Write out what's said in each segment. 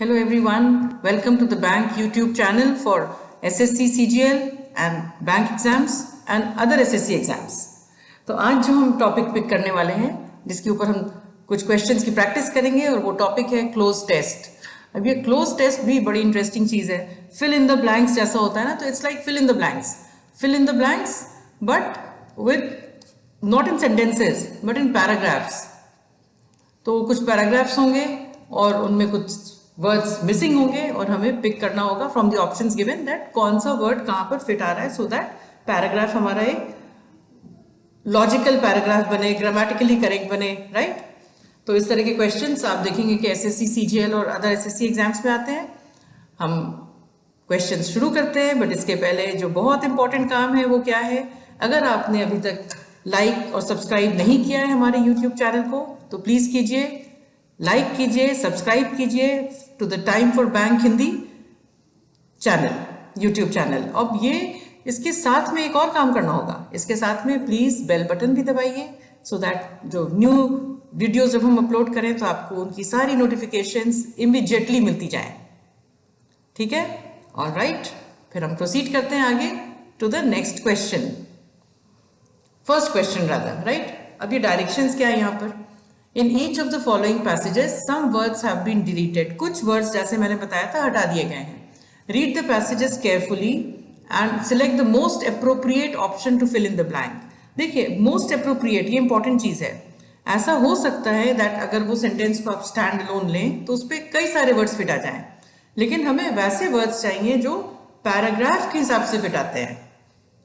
Hello everyone, welcome to the Bank YouTube channel for SSC CGL and bank exams and other SSC exams. तो आज जो हम topic pick करने वाले हैं जिसके ऊपर हम कुछ क्वेश्चंस की प्रैक्टिस करेंगे और वो टॉपिक है क्लोज टेस्ट. अब ये क्लोज टेस्ट भी बड़ी इंटरेस्टिंग चीज़ है. फिल इन द ब्लैंक्स जैसा होता है ना, तो it's like fill in the blanks but with not in sentences but in paragraphs. तो कुछ पैराग्राफ्स होंगे और उनमें कुछ वर्ड्स मिसिंग होंगे और हमें पिक करना होगा from the options given that कौन सा वर्ड कहाँ पर फिट आ रहा है, सो दैट पैराग्राफ हमारा एक लॉजिकल पैराग्राफ बने, ग्रामेटिकली करेक्ट बने, राइट. तो इस तरह के क्वेश्चंस आप देखेंगे कि एसएससी सीजीएल और अदर एसएससी एग्जाम्स में आते हैं. हम क्वेश्चंस शुरू करते हैं, बट इसके पहले जो बहुत इंपॉर्टेंट काम है वो क्या है. अगर आपने अभी तक लाइक और सब्सक्राइब नहीं किया है हमारे यूट्यूब चैनल को तो प्लीज़ कीजिए, लाइक कीजिए, सब्सक्राइब कीजिए to the time for bank Hindi channel, YouTube channel. अब ये इसके साथ में एक और काम करना होगा. इसके साथ में प्लीज़ बेल बटन भी दबाइए सो दैट जो न्यू वीडियोस जब हम अपलोड करें तो आपको उनकी सारी नोटिफिकेशंस इमीडिएटली मिलती जाएं. ठीक है, ऑलराइट. फिर हम प्रोसीड करते हैं आगे to the next question, first question rather, right. अब ये डायरेक्शंस क्या है यहाँ पर. In each of the following passages, some words have been deleted. कुछ words जैसे मैंने बताया था हटा दिए गए हैं. Read the passages carefully and select the most appropriate option to fill in the blank. देखिए most appropriate ये important चीज़ है. ऐसा हो सकता है that अगर वो sentence को आप stand alone लें तो उस पर कई सारे words फिट आ जाएं, लेकिन हमें वैसे words चाहिए जो पैराग्राफ के हिसाब से फिट आते हैं,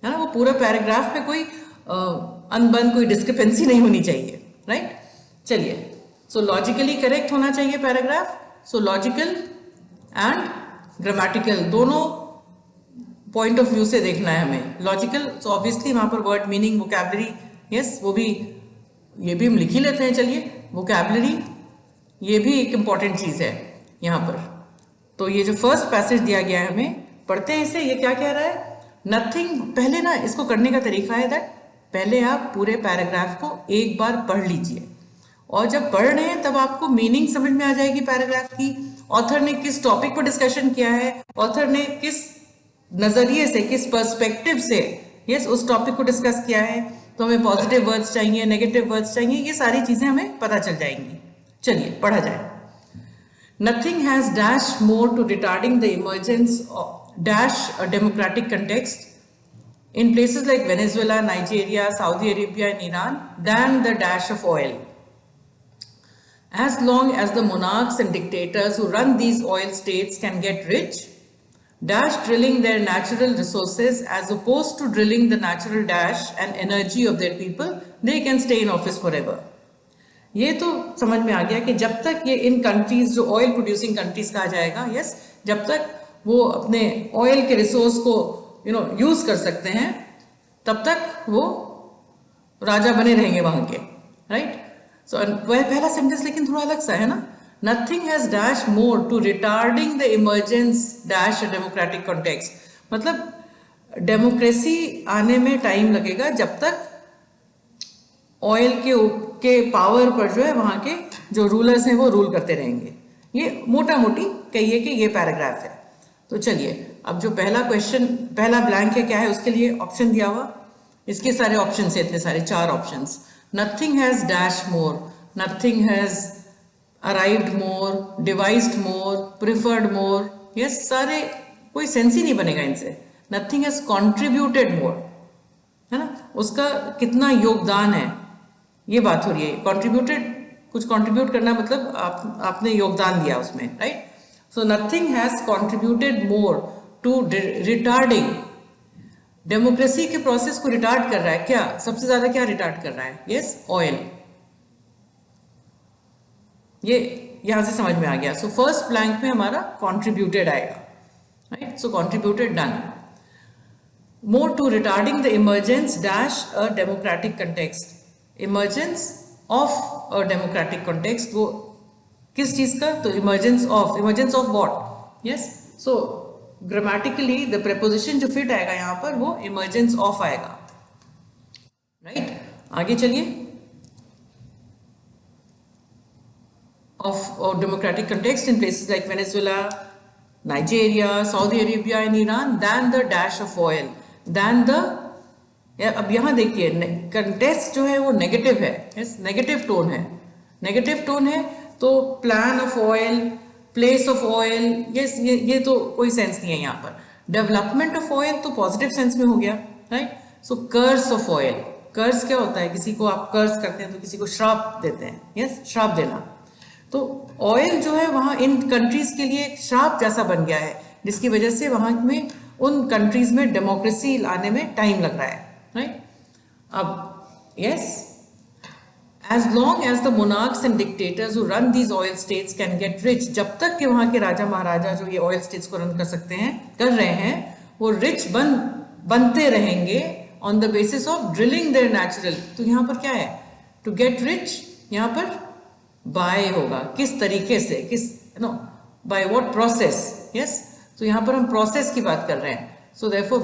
है ना. वो पूरा पैराग्राफ में कोई अनबन, कोई डिस्क्रिपेंसी नहीं होनी चाहिए, राइट. चलिए, सो लॉजिकली करेक्ट होना चाहिए paragraph. So logical and grammatical दोनों पॉइंट ऑफ व्यू से देखना है हमें. लॉजिकल सो ऑब्वियसली वहां पर वर्ड मीनिंग, वोकैबुलरी, यस वो भी, ये भी हम लिख ही लेते हैं. चलिए, वोकैबुलरी ये भी एक इंपॉर्टेंट चीज है यहाँ पर. तो ये जो फर्स्ट पैसेज दिया गया है हमें, पढ़ते हैं इसे. ये क्या कह रहा है, नथिंग. पहले ना इसको करने का तरीका है दैट पहले आप पूरे पैराग्राफ को एक बार पढ़ लीजिए, और जब पढ़ रहे हैं तब आपको मीनिंग समझ में आ जाएगी पैराग्राफ की. ऑथर ने किस टॉपिक पर डिस्कशन किया है, ऑथर ने किस नजरिए से, किस पर्सपेक्टिव से यस उस टॉपिक को डिस्कस किया है. तो हमें पॉजिटिव वर्ड्स चाहिए, नेगेटिव वर्ड्स चाहिए, ये सारी चीजें हमें पता चल जाएंगी. चलिए पढ़ा जाए. Nothing has dash more to retarding the emergence dash a democratic context in places like Venezuela, Nigeria, Saudi Arabia and Iran than the dash of oil. As long as the monarchs and dictators who run these oil states can get rich, dash drilling their natural resources as opposed to drilling the natural dash and energy of their people, they can stay in office forever. ये तो समझ में आ गया कि जब तक ये इन countries, जो ऑयल प्रोड्यूसिंग कंट्रीज कहा जाएगा, यस, जब तक वो अपने ऑयल के रिसोर्स को यूज कर सकते हैं तब तक वो राजा बने रहेंगे वहां के, राइट. सो वह पहला सेंटेंस लेकिन थोड़ा अलग सा है ना. Nothing has dash more to retarding the emergence dash a democratic context. मतलब डेमोक्रेसी आने में टाइम लगेगा जब तक ऑयल के पावर पर जो है वहां के जो रूलर्स हैं वो रूल करते रहेंगे. ये मोटा मोटी कहिए कि ये पैराग्राफ है. तो चलिए, अब जो पहला क्वेश्चन, पहला ब्लैंक है, क्या है उसके लिए ऑप्शन दिया हुआ. इसके सारे ऑप्शन है, इतने सारे, 4 options. Nothing has dash more, nothing has arrived more, devised more, preferred more, yes सारे, कोई सेंस ही नहीं बनेगा इनसे. नथिंग हैज कॉन्ट्रीब्यूटेड मोर, है ना, उसका कितना योगदान है ये बात हो रही है. कॉन्ट्रीब्यूटेड, कुछ कॉन्ट्रीब्यूट करना मतलब आपने योगदान दिया उसमें, right. So nothing has contributed more to retarding. Democracy के प्रोसेस को रिटार्ड कर रहा है क्या, सबसे ज्यादा क्या रिटार्ड कर रहा है, यस ऑयल. ये यहां से समझ में आ गया. सो फर्स्ट ब्लैंक में हमारा कॉन्ट्रीब्यूटेड आएगा, right. So contributed done. More to retarding the emergence dash a democratic context. Emergence of a democratic context, वो किस चीज का, तो emergence of what, yes. So grammatically the preposition जो फिट आएगा यहां पर वो इमर्जेंस ऑफ आएगा, राइट. आगे चलिए. about democratic context in places like Venezuela, Nigeria, Saudi Arabia and Iran than the dash of oil, than the अब यहाँ देखिए कंटेस्ट जो है वो नेगेटिव है, यस नेगेटिव टोन है, नेगेटिव टोन है, तो plan of oil, place of oil, yes ये तो कोई सेंस नहीं है यहाँ पर। डेवलपमेंट ऑफ ऑयल तो पॉजिटिव सेंस में हो गया, right. So curse of oil, curse क्या होता है, किसी को आप कर्स करते हैं तो किसी को श्राप देते हैं, यस श्राप देना। तो ऑयल जो है वहाँ इन कंट्रीज के लिए एक श्राप जैसा बन गया है, जिसकी वजह से वहाँ में उन कंट्रीज में डेमोक्रेसी लाने में टाइम लग रहा है, राइट। अब yes, as long as the monarchs and dictators who run these oil states can get rich, जब तक कि वहाँ के राजा महाराजा जो ये ऑयल स्टेट्स को रन कर सकते हैं, कर रहे हैं, वो रिच बनते रहेंगे on the basis of drilling their natural. तो यहाँ पर क्या है, टू गेट रिच, यहाँ पर बाय होगा, किस तरीके से, किस no by what process, yes. तो यहाँ पर हम प्रोसेस की बात कर रहे हैं। So therefore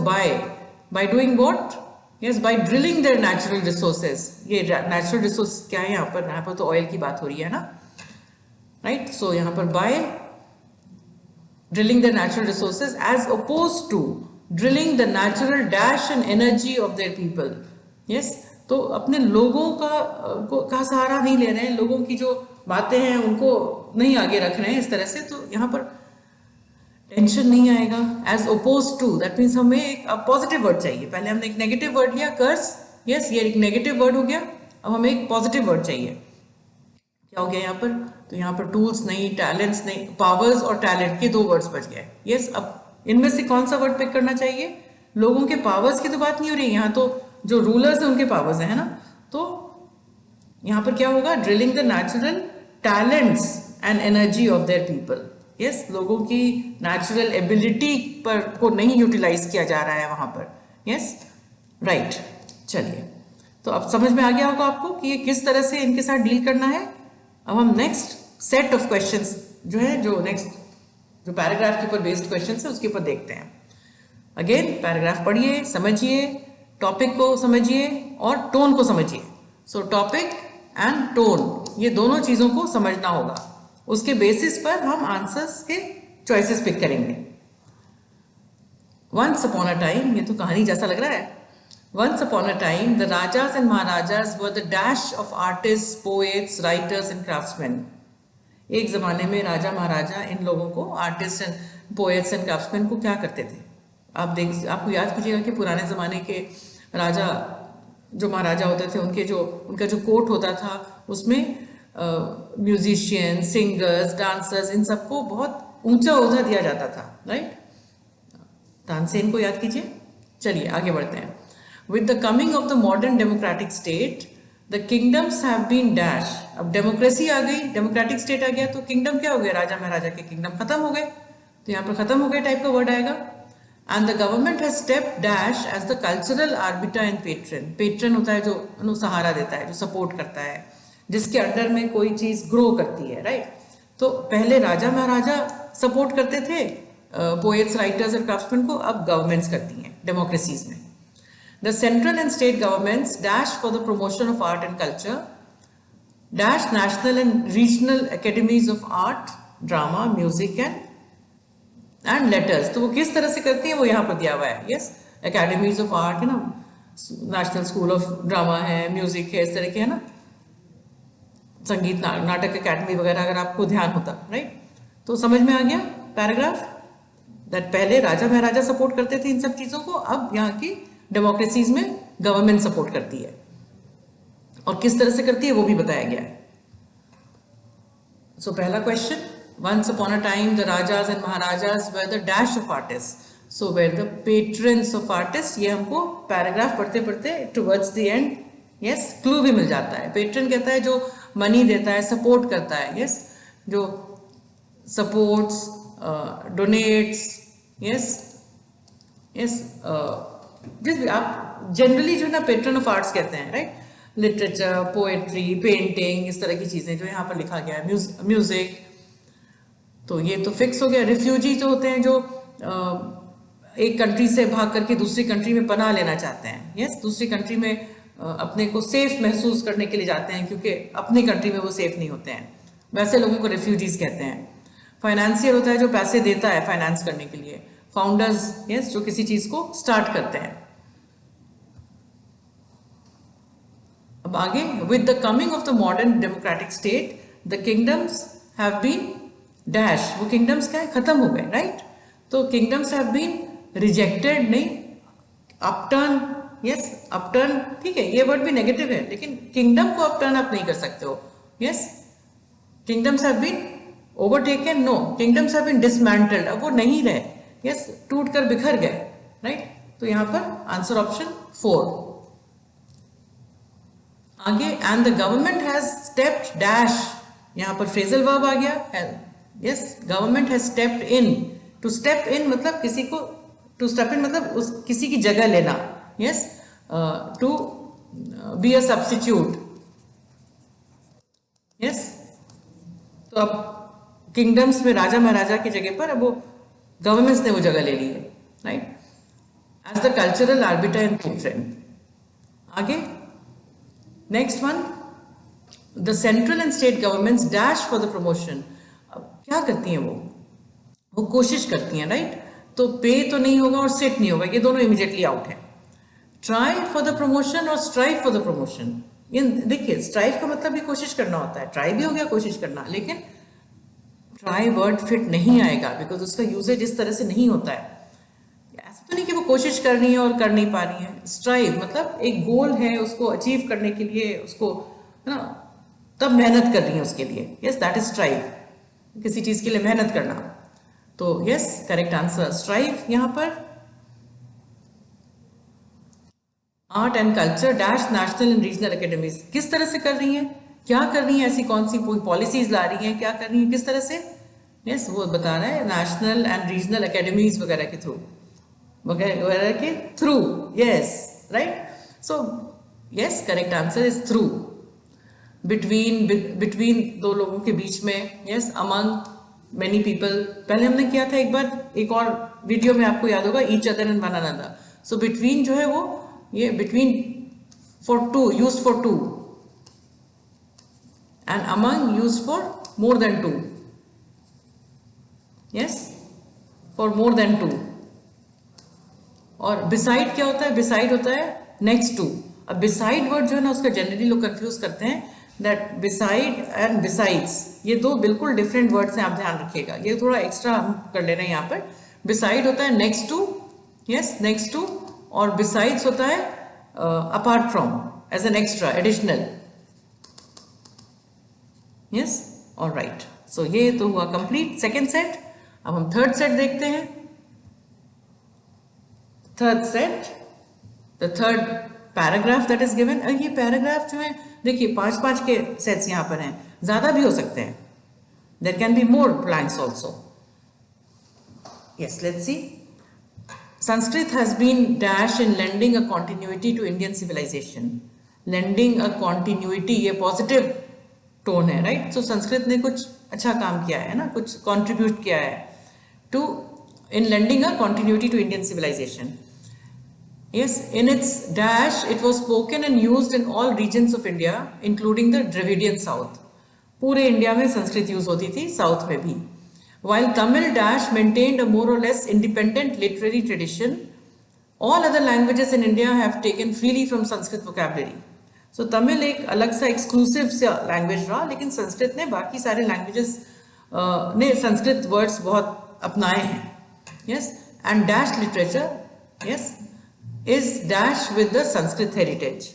by doing what, yes by drilling their natural resources. ये नेचुरल रिसोर्स क्या है यहाँ पर तो ऑयल की बात हो रही है ना, राइट। सो यहाँ पर by drilling their natural resources as oppose to drilling the natural dash and energy of their people, yes. तो अपने लोगों का सहारा नहीं ले रहे हैं, लोगों की जो बातें हैं उनको नहीं आगे रख रहे हैं इस तरह से, तो यहाँ पर टेंशन नहीं आएगा। As oppose to, that means हमें एक पॉजिटिव वर्ड चाहिए। पहले हमने एक नेगेटिव वर्ड लिया कर्स, यस ये एक नेगेटिव वर्ड हो गया, अब हमें एक पॉजिटिव वर्ड चाहिए। क्या हो गया यहाँ पर, तो यहाँ पर टूल्स नहीं, टैलेंट्स नहीं, पावर्स और टैलेंट के दो वर्ड्स बच गए, यस। अब इनमें से कौन सा वर्ड पिक करना चाहिए, लोगों के पावर्स की तो बात नहीं हो रही, यहाँ तो जो रूलर्स हैं उनके पावर्स है ना। तो यहाँ पर क्या होगा, drilling the natural talents and energy of their people, yes. लोगों की नेचुरल एबिलिटी पर को नहीं यूटिलाइज किया जा रहा है वहां पर, यस राइट। चलिए, तो अब समझ में आ गया होगा आपको कि ये किस तरह से इनके साथ डील करना है। अब हम नेक्स्ट सेट ऑफ क्वेश्चंस जो है, जो नेक्स्ट जो पैराग्राफ के ऊपर बेस्ड क्वेश्चंस है उसके ऊपर देखते हैं। अगेन पैराग्राफ पढ़िए, समझिए, टॉपिक को समझिए और टोन को समझिए। सो टॉपिक एंड टोन, ये दोनों चीजों को समझना होगा, उसके बेसिस पर हम आंसर्स के चॉइसेस पिक करेंगे। वंस अपॉन अ टाइम, ये तो कहानी जैसा लग रहा है। Once upon a time the rajas and maharajas were the dash of artist, poets, writers and craftsman. एक जमाने में राजा महाराजा इन लोगों को, artist and poets and craftsman को क्या करते थे। आपको याद कीजिएगा कि पुराने ज़माने के राजा जो महाराजा होते थे, उनका जो कोर्ट होता था उसमें म्यूजिशियन, सिंगर्स, डांसर्स, इन सबको बहुत ऊंचा ओहदा दिया जाता था, राइट। तानसेन को याद कीजिए। चलिए आगे बढ़ते हैं। With the coming of the modern democratic state the kingdoms have been dash. अब डेमोक्रेसी आ गई, डेमोक्रेटिक स्टेट आ गया, तो किंगडम क्या हो गया, राजा महाराजा के किंगडम खत्म हो गए, तो यहाँ पर खत्म हो गए टाइप का वर्ड आएगा। And the government has stepped dash as the cultural arbiter and patron. Patron होता है जो सहारा देता है, जो सपोर्ट करता है, जिसके अंडर में कोई चीज ग्रो करती है, राइट। तो पहले राजा महाराजा सपोर्ट करते थे पोएट्स, राइटर्स और क्राफ्ट्समैन को, अब गवर्नमेंट्स करती हैं डेमोक्रेसीज में। The central and state governments dash for the promotion of art and culture, dash national and regional academies of art, drama, music and letters. तो वो किस तरह से करती है वो यहाँ पर दिया हुआ है, यस। एकेडमीज ऑफ आर्ट है ना, नेशनल स्कूल ऑफ ड्रामा है, म्यूजिक है, इस तरह के है ना, संगीत नाटक एकेडमी वगैरह, अगर आपको ध्यान होता, राइट। तो समझ में आ गया पैराग्राफ, दैट पहले राजा महाराजा सपोर्ट करते थे इन सब चीजों को, अब यहाँ की डेमोक्रेसीज में गवर्नमेंट सपोर्ट करती है, और किस तरह से करती है वो भी बताया गया है। सो पहला question, once upon a time the rajas and maharajas were the dash of artists, so were the patrons of artists। ये हमको पैराग्राफ पढ़ते पढ़ते towards the end, yes, clue भी मिल जाता है। पेट्रन कहता है जो मनी देता है, सपोर्ट करता है, yes, जो सपोर्ट्स, डोनेट्स, yes, जिस भी आप जनरली जो ना पेट्रन ऑफ आर्ट्स कहते हैं, राइट। लिटरेचर, पोएट्री, पेंटिंग, इस तरह की चीजें जो यहाँ पर लिखा गया है, म्यूजिक, तो ये तो फिक्स हो गया। रिफ्यूजी जो होते हैं, जो एक कंट्री से भाग करके दूसरी कंट्री में पनाह लेना चाहते हैं, यस, दूसरी कंट्री में अपने को सेफ महसूस करने के लिए जाते हैं, क्योंकि अपनी कंट्री में वो सेफ नहीं होते हैं, वैसे लोगों को रिफ्यूजीज कहते हैं। फाइनेंशियर होता है जो पैसे देता है फाइनेंस करने के लिए। फाउंडर्स यस जो किसी चीज को स्टार्ट करते हैं। अब आगे, with the coming of the modern democratic state the kingdoms have been dash, वो किंगडम्स क्या है, खत्म हो गए, राइट। तो किंगडम्स हैव बीन रिजेक्टेड, नहीं अपटर्न, यस अपटर्न, ठीक है, ये वर्ड भी नेगेटिव है, लेकिन किंगडम को अपटर्न आप नहीं कर सकते हो। Yes kingdoms have been overtaken, no kingdoms have been dismantled, अब वो नहीं रहे, यस टूट कर बिखर गए, राइट। तो यहां पर आंसर ऑप्शन 4। आगे, and the government has stepped dash, यहां पर फ्रेजल वर्ब आ गया। Yes government has stepped in, to step in मतलब किसी को, टू स्टेप इन मतलब उस किसी की जगह लेना, yes to be a substitute, yes. तो अब किंगडम्स में राजा महाराजा की जगह पर अब वो गवर्नमेंट्स ने वो जगह ले ली है, right, as the cultural arbiter and patron. आगे next one, the central and state governments dash for the promotion. अब क्या करती हैं वो कोशिश करती हैं, राइट। तो पे तो नहीं होगा और सेट नहीं होगा, ये दोनों इमीडिएटली आउट है। ट्राई फॉर द प्रमोशन और स्ट्राइव फॉर द प्रमोशन, ये देखिए स्ट्राइव का मतलब भी कोशिश करना होता है, ट्राई भी हो गया कोशिश करना, लेकिन ट्राई वर्ड फिट नहीं आएगा बिकॉज उसका यूजेज इस तरह से नहीं होता है। ऐसा तो नहीं कि वो कोशिश कर रही है और कर नहीं पा रही है। स्ट्राइव मतलब एक गोल है, उसको अचीव करने के लिए उसको, है ना, तब मेहनत कर रही है उसके लिए, यस दैट इज स्ट्राइव, किसी चीज के लिए मेहनत करना। तो यस करेक्ट आंसर स्ट्राइव। यहां पर art and culture dash national and regional academies, किस तरह से कर रही हैं, क्या कर रही हैं, ऐसी कौन सी कोई पॉलिसीज ला रही हैं, क्या कर रही हैं, किस तरह से, यस वो बता रहा है, नेशनल एंड रीजनल एकेडमीज वगैरह के थ्रू, वगैरह के through, yes right. So yes correct answer is through, between दो लोगों के बीच में, यस अमंग मेनी पीपल। पहले हमने किया था एक बार, एक और वीडियो में आपको याद होगा, each other and one another. So between जो है वो ये between for two, use for two, and among use for more than two, yes for more than two. और बिसाइड क्या होता है, बिसाइड होता है नेक्स्ट टू। अब बिसाइड वर्ड जो है ना उसका जनरली लोग कंफ्यूज करते हैं, दैट बिसाइड एंड बिसाइड्स, ये दो बिल्कुल डिफरेंट वर्ड्स हैं, आप ध्यान रखिएगा, ये थोड़ा एक्स्ट्रा हम कर ले रहे हैं यहाँ पर। बिसाइड होता है next to, yes next to, और बिसाइड्स होता है apart from, as an extra, additional, yes alright. So ये तो हुआ कंप्लीट सेकेंड सेट। अब हम थर्ड सेट देखते हैं। Third set, the third paragraph that is given. ये पैराग्राफ जो है देखिए 5-5 के सेट्स यहां पर हैं, ज्यादा भी हो सकते हैं, there can be more blanks also. Yes let's see. Sanskrit has been dash in lending a continuity to Indian civilization. Lending a continuity, ये पॉजिटिव टोन है, राइट। सो संस्कृत ने कुछ अच्छा काम किया है ना, कुछ कॉन्ट्रीब्यूट किया है to in lending a continuity to Indian civilization. Yes, in its dash, it was spoken and used in all regions of India, including the Dravidian South. पूरे इंडिया में संस्कृत यूज होती थी, साउथ में भी। While Tamil dash maintained a more or less independent literary tradition, all other languages in India have taken freely from Sanskrit vocabulary. So Tamil एक अलग सा exclusive सा लैंग्वेज रहा, लेकिन संस्कृत ने बाकी सारे लैंग्वेजेस ने संस्कृत वर्ड्स बहुत अपनाए हैं। Yes, and dash literature, yes, is dash with the Sanskrit heritage.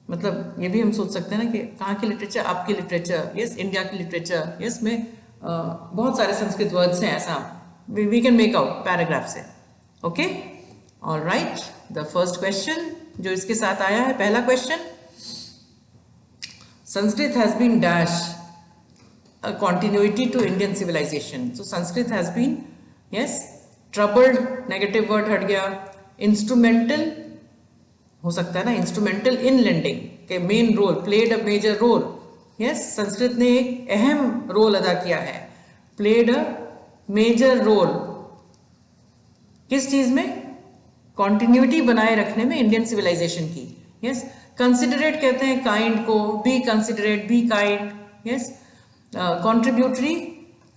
मतलब ये भी हम सोच सकते हैं ना कि कहाँ की लिटरेचर, आपकी लिटरेचर, यस इंडिया की लिटरेचर, यस में बहुत सारे संस्कृत वर्ड्स हैं, ऐसा we can make out paragraph से। Okay alright, the first question जो इसके साथ आया है, पहला question, Sanskrit has been dash a continuity to Indian civilization. So Sanskrit has been, yes, troubled, negative word हट गया, इंस्ट्रूमेंटल हो सकता है ना, इंस्ट्रूमेंटल इन लेंडिंग के main role, played a major role, yes Sanskrit ने एक अहम रोल अदा किया है, प्लेड अ मेजर रोल किस चीज में, कॉन्टिन्यूटी बनाए रखने में इंडियन सिविलाइजेशन की। यस कंसिडरेट कहते हैं काइंड को, be considerate, be kind, yes contributory,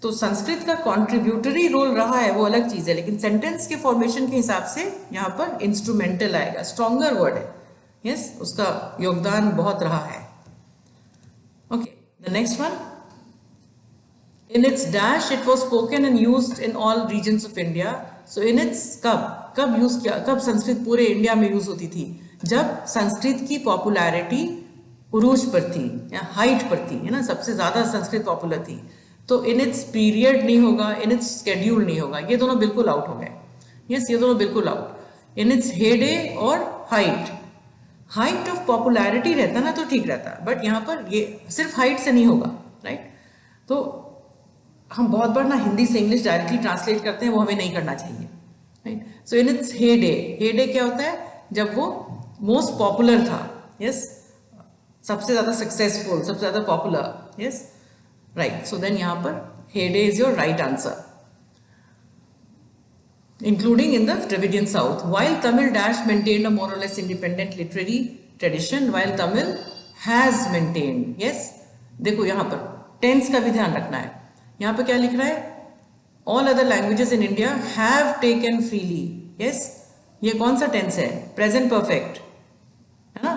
तो संस्कृत का कंट्रीब्यूटरी रोल रहा है वो अलग चीज है, लेकिन सेंटेंस के फॉर्मेशन के हिसाब से यहाँ पर इंस्ट्रूमेंटल आएगा, स्ट्रॉन्गर वर्ड है, यस, उसका योगदान बहुत रहा है। Okay, the next one, in its dash it was spoken and used in all regions of India. So in its कब यूज किया, कब संस्कृत पूरे इंडिया में यूज होती थी, जब संस्कृत की पॉपुलैरिटी उरूज पर थी या हाइट पर थी, है ना, सबसे ज्यादा संस्कृत पॉपुलर थी। तो इन इट्स पीरियड नहीं होगा, इन इट्स स्केड्यूल नहीं होगा, ये दोनों बिल्कुल आउट हो गए, यस, ये दोनों बिल्कुल आउट। इन इट्स हेडे और हाइट, हाइट ऑफ पॉपुलैरिटी रहता ना तो ठीक रहता, बट यहाँ पर ये सिर्फ हाइट से नहीं होगा, राइट। तो हम बहुत बार ना हिंदी से इंग्लिश डायरेक्टली ट्रांसलेट करते हैं, वो हमें नहीं करना चाहिए, राइट। सो इन इट्स हेडे, हेडे क्या होता है, जब वो मोस्ट पॉपुलर था, यस, सबसे ज्यादा सक्सेसफुल, सबसे ज्यादा popular, yes, right. So then यहाँ पर here is your right answer, including in the Dravidian South. While Tamil dash maintained a more or less independent literary tradition, while Tamil has maintained, yes, देखो यहाँ पर tense का भी ध्यान रखना है, यहाँ पर क्या लिख रहा है, all other languages in India have taken freely, yes, ये कौन सा टेंस है, प्रेजेंट परफेक्ट, है ना।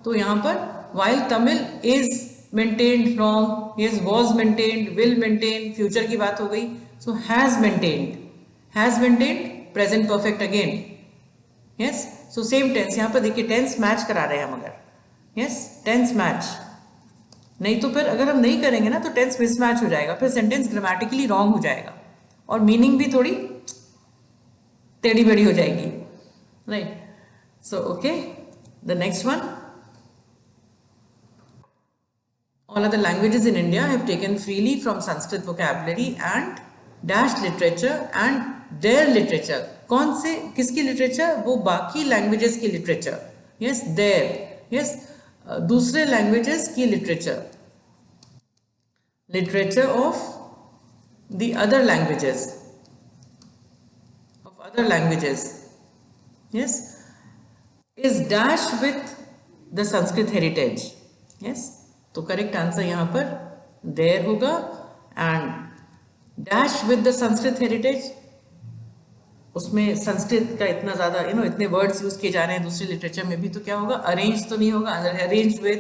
तो यहाँ पर while Tamil is maintained wrong, yes, was maintained, will maintain, future की बात हो गई, so has maintained, has maintained, present perfect again, yes, so same tense, यहाँ पर देखिए टेंस मैच करा रहे हैं हम, अगर yes, टेंस मैच, नहीं तो फिर अगर हम नहीं करेंगे ना तो टेंस मिसमैच हो जाएगा, फिर सेंटेंस ग्रामेटिकली रॉन्ग हो जाएगा और मीनिंग भी थोड़ी टेढ़ी बेढ़ी हो जाएगी, right. So okay, the next one, all other languages in India have taken freely from Sanskrit vocabulary and dash literature and their literature, कौन से किसकी लिटरेचर, वो बाकी लैंग्वेजेस की लिटरेचर, यस, their, यस, दूसरे लैंग्वेजेस की literature, literature of the other languages, of other languages, yes, is dash with the Sanskrit heritage, yes. तो correct answer यहाँ पर देयर होगा, and dash with the Sanskrit heritage, उसमें संस्कृत का इतना ज्यादा इतने वर्ड्स यूज किए जा रहे हैं दूसरे लिटरेचर में भी, तो क्या होगा, अरेंज तो नहीं होगा, arrange with,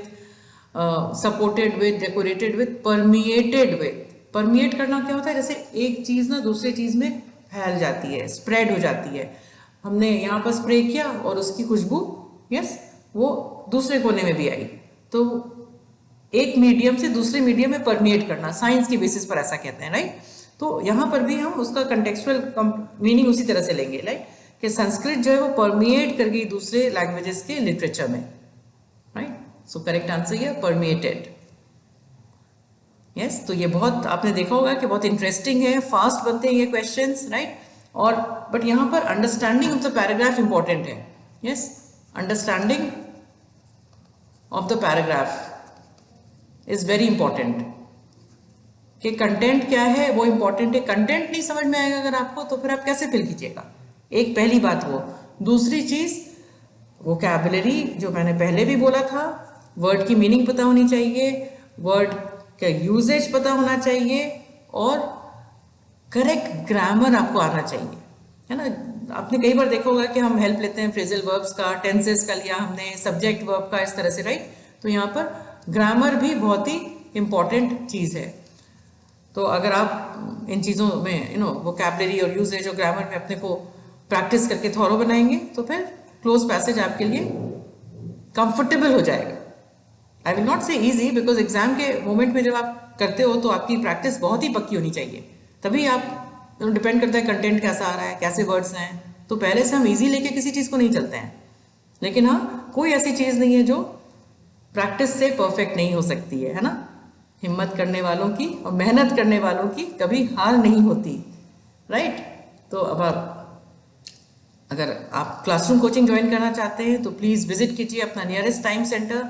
supported with, decorated with, permeated with. Permeate करना क्या होता है, जैसे एक चीज ना दूसरी चीज में फैल जाती है, स्प्रेड हो जाती है, हमने यहाँ पर स्प्रे किया और उसकी खुशबू, यस, वो दूसरे कोने में भी आई, तो एक मीडियम से दूसरे मीडियम में परमिएट करना, साइंस के बेसिस पर ऐसा कहते हैं, राइट। तो यहाँ पर भी हम उसका कंटेक्चुअल मीनिंग उसी तरह से लेंगे, राइट, कि संस्कृत जो है वो परमिएट कर गई दूसरे लैंग्वेजेस के लिटरेचर में, राइट। सो करेक्ट आंसर ये परमिएटेड, यस। तो ये बहुत आपने देखा होगा कि बहुत इंटरेस्टिंग है, फास्ट बनते हैं ये क्वेश्चंस, राइट। और बट यहाँ पर understanding of the paragraph important है, yes, understanding of the paragraph is very important, कि कंटेंट क्या है वो इंपॉर्टेंट है। कंटेंट नहीं समझ में आएगा अगर आपको, तो फिर आप कैसे फिल कीजिएगा, एक पहली बात वो। दूसरी चीज वोकैबुलरी, जो मैंने पहले भी बोला था, वर्ड की मीनिंग पता होनी चाहिए, वर्ड का यूजेज पता होना चाहिए, और करेक्ट ग्रामर आपको आना चाहिए, है ना। आपने कई बार देखा होगा कि हम हेल्प लेते हैं फ्रेजल वर्ब्स का, टेंसेस का लिया हमने, सब्जेक्ट वर्ब का, इस तरह से, राइट। तो यहाँ पर ग्रामर भी बहुत ही इंपॉर्टेंट चीज है। तो अगर आप इन चीज़ों में वोकैबुलरी और यूजेज और ग्रामर में अपने को प्रैक्टिस करके थॉरो बनाएंगे, तो फिर क्लोज पैसेज आपके लिए कंफर्टेबल हो जाएगा। आई विल नॉट से इजी, बिकॉज एग्जाम के मोमेंट में जब आप करते हो तो आपकी प्रैक्टिस बहुत ही पक्की होनी चाहिए, तभी आप डिपेंड करता है कंटेंट कैसा आ रहा है, कैसे वर्ड्स हैं। तो पहले से हम इजी लेके किसी चीज़ को नहीं चलते हैं, लेकिन हाँ, कोई ऐसी चीज़ नहीं है जो प्रैक्टिस से परफेक्ट नहीं हो सकती है ना। हिम्मत करने वालों की और मेहनत करने वालों की कभी हार नहीं होती, राइट। तो अब अगर आप क्लासरूम कोचिंग ज्वाइन करना चाहते हैं तो प्लीज़ विजिट कीजिए अपना nearest time centre.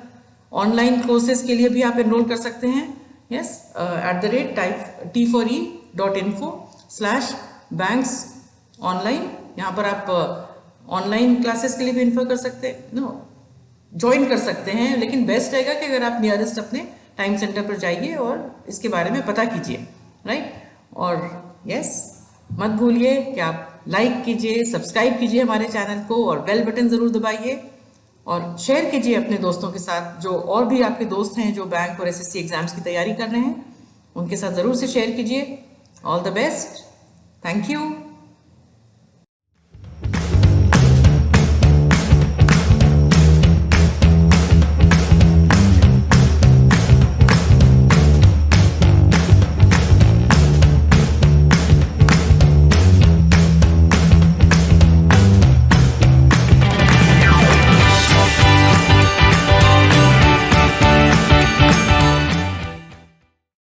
Online courses के लिए भी आप एनरोल कर सकते हैं, यस, @type.info/banks ऑनलाइन। यहाँ पर आप ऑनलाइन क्लासेस के लिए भी इन्फो कर सकते हैं, ज्वाइन कर सकते हैं, लेकिन बेस्ट रहेगा कि अगर आप नियरेस्ट अपने टाइम सेंटर पर जाइए और इसके बारे में पता कीजिए, राइट। और यस, मत भूलिए कि आप लाइक कीजिए, सब्सक्राइब कीजिए हमारे चैनल को और बेल बटन ज़रूर दबाइए और शेयर कीजिए अपने दोस्तों के साथ। जो और भी आपके दोस्त हैं जो बैंक और एसएससी एग्जाम्स की तैयारी कर रहे हैं, उनके साथ ज़रूर से शेयर कीजिए। All the best, thank you.